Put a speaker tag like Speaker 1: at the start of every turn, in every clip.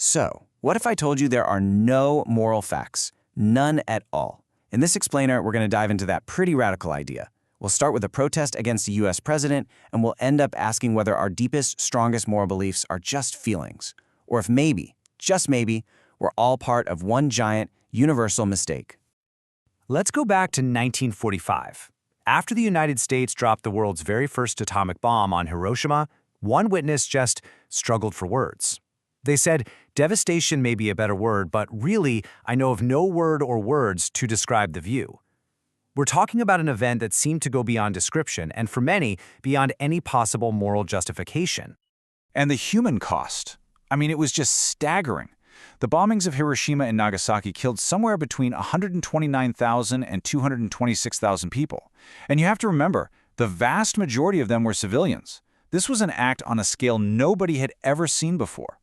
Speaker 1: So, what if I told you there are no moral facts? None at all. In this explainer, we're going to dive into that pretty radical idea. We'll start with a protest against the US president, and we'll end up asking whether our deepest, strongest moral beliefs are just feelings, or if maybe, just maybe, we're all part of one giant, universal mistake.
Speaker 2: Let's go back to 1945. After the United States dropped the world's very first atomic bomb on Hiroshima, one witness just struggled for words. They said, "Devastation may be a better word, but really, I know of no word or words to describe the view." We're talking about an event that seemed to go beyond description, and for many, beyond any possible moral justification.
Speaker 3: And the human cost. I mean, it was just staggering. The bombings of Hiroshima and Nagasaki killed somewhere between 129,000 and 226,000 people. And you have to remember, the vast majority of them were civilians. This was an act on a scale nobody had ever seen before.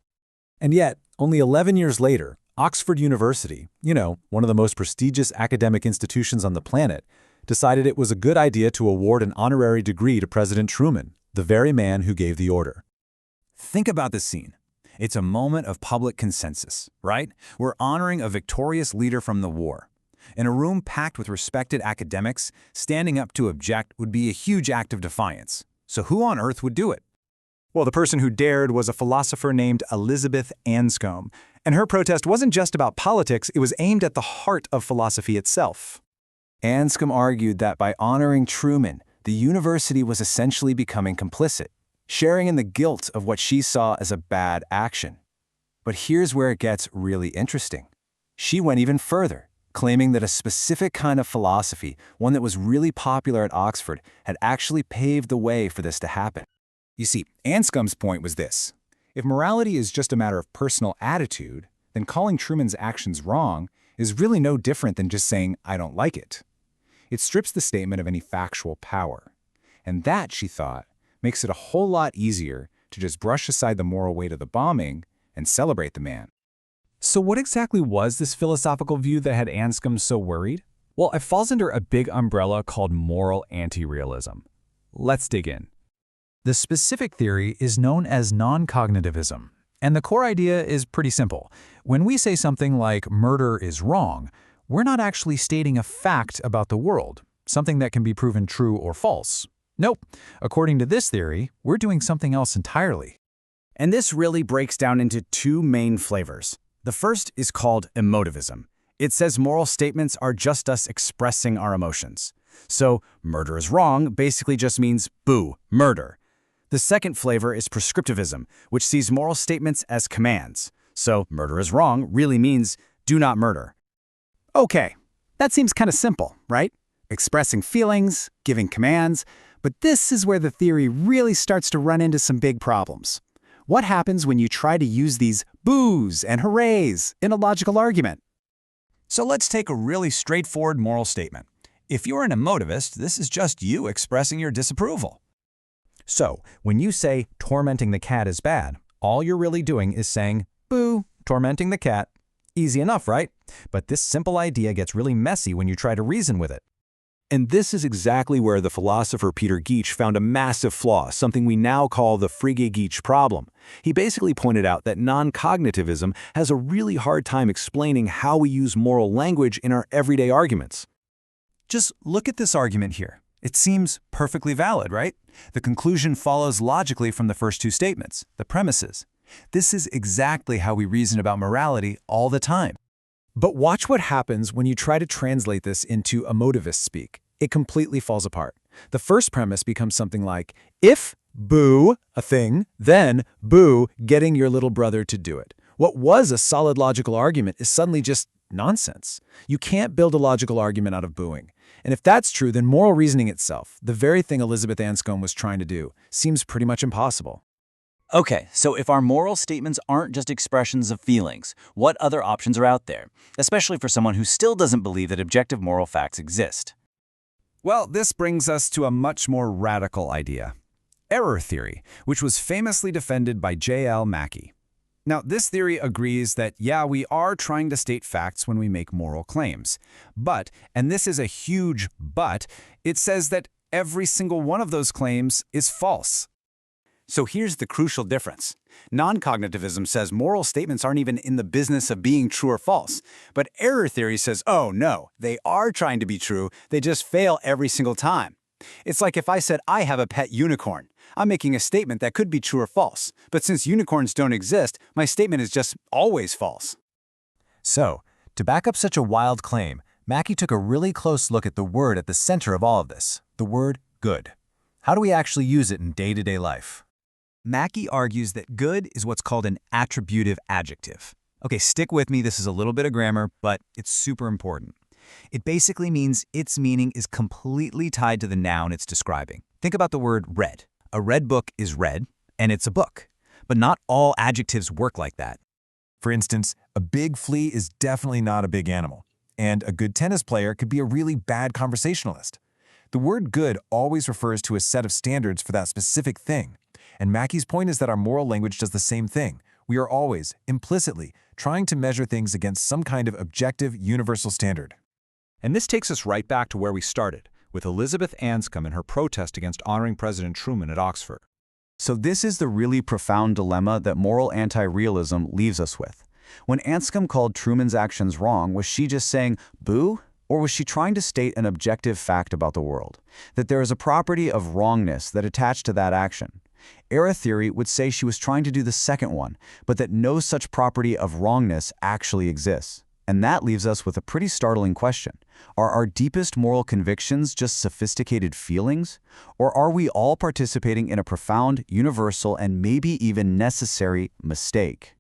Speaker 4: And yet, only 11 years later, Oxford University, one of the most prestigious academic institutions on the planet, decided it was a good idea to award an honorary degree to President Truman, the very man who gave the order.
Speaker 5: Think about this scene. It's a moment of public consensus, right? We're honoring a victorious leader from the war. In a room packed with respected academics, standing up to object would be a huge act of defiance. So who on earth would do it?
Speaker 6: Well, the person who dared was a philosopher named Elizabeth Anscombe. And her protest wasn't just about politics, it was aimed at the heart of philosophy itself.
Speaker 1: Anscombe argued that by honoring Truman, the university was essentially becoming complicit, sharing in the guilt of what she saw as a bad action. But here's where it gets really interesting. She went even further, claiming that a specific kind of philosophy, one that was really popular at Oxford, had actually paved the way for this to happen.
Speaker 5: You see, Anscombe's point was this. If morality is just a matter of personal attitude, then calling Truman's actions wrong is really no different than just saying, "I don't like it." It strips the statement of any factual power. And that, she thought, makes it a whole lot easier to just brush aside the moral weight of the bombing and celebrate the man.
Speaker 7: So what exactly was this philosophical view that had Anscombe so worried? Well, it falls under a big umbrella called moral anti-realism. Let's dig in.
Speaker 8: The specific theory is known as non-cognitivism, and the core idea is pretty simple. When we say something like murder is wrong, we're not actually stating a fact about the world, something that can be proven true or false. Nope. According to this theory, we're doing something else entirely.
Speaker 2: And this really breaks down into two main flavors. The first is called emotivism. It says moral statements are just us expressing our emotions. So, murder is wrong basically just means, boo, murder. The second flavor is prescriptivism, which sees moral statements as commands. So, murder is wrong really means, do not murder.
Speaker 9: Okay, that seems kind of simple, right? Expressing feelings, giving commands, but this is where the theory really starts to run into some big problems. What happens when you try to use these boos and hoorays in a logical argument?
Speaker 5: So let's take a really straightforward moral statement. If you're an emotivist, this is just you expressing your disapproval.
Speaker 8: So, when you say tormenting the cat is bad, all you're really doing is saying, boo, tormenting the cat. Easy enough, right? But this simple idea gets really messy when you try to reason with it.
Speaker 4: And this is exactly where the philosopher Peter Geach found a massive flaw, something we now call the Frege-Geach problem. He basically pointed out that non-cognitivism has a really hard time explaining how we use moral language in our everyday arguments.
Speaker 5: Just look at this argument here. It seems perfectly valid, right? The conclusion follows logically from the first two statements, the premises. This is exactly how we reason about morality all the time.
Speaker 4: But watch what happens when you try to translate this into emotivist speak. It completely falls apart. The first premise becomes something like, if boo, a thing, then boo, getting your little brother to do it. What was a solid logical argument is suddenly just nonsense. You can't build a logical argument out of booing. And if that's true, then moral reasoning itself, the very thing Elizabeth Anscombe was trying to do, seems pretty much impossible.
Speaker 1: Okay, so if our moral statements aren't just expressions of feelings, what other options are out there, especially for someone who still doesn't believe that objective moral facts exist?
Speaker 2: Well, this brings us to a much more radical idea. Error theory, which was famously defended by J.L. Mackie. Now, this theory agrees that, yeah, we are trying to state facts when we make moral claims. But, and this is a huge but, it says that every single one of those claims is false.
Speaker 1: So here's the crucial difference. Non-cognitivism says moral statements aren't even in the business of being true or false. But error theory says, oh no, they are trying to be true, they just fail every single time. It's like if I said I have a pet unicorn. I'm making a statement that could be true or false. But since unicorns don't exist, my statement is just always false.
Speaker 2: So, to back up such a wild claim, Mackey took a really close look at the word at the center of all of this, the word good. How do we actually use it in day-to-day life? Mackey argues that good is what's called an attributive adjective. Okay, stick with me, this is a little bit of grammar, but it's super important. It basically means its meaning is completely tied to the noun it's describing. Think about the word red. A red book is red, and it's a book. But not all adjectives work like that.
Speaker 5: For instance, a big flea is definitely not a big animal, and a good tennis player could be a really bad conversationalist. The word good always refers to a set of standards for that specific thing. And Mackey's point is that our moral language does the same thing. We are always, implicitly, trying to measure things against some kind of objective, universal standard.
Speaker 3: And this takes us right back to where we started, with Elizabeth Anscombe and her protest against honoring President Truman at Oxford.
Speaker 10: So this is the really profound dilemma that moral anti-realism leaves us with. When Anscombe called Truman's actions wrong, was she just saying, boo? Or was she trying to state an objective fact about the world? That there is a property of wrongness that attached to that action? Error theory would say she was trying to do the second one, but that no such property of wrongness actually exists. And that leaves us with a pretty startling question. Are our deepest moral convictions just sophisticated feelings? Or are we all participating in a profound, universal, and maybe even necessary mistake?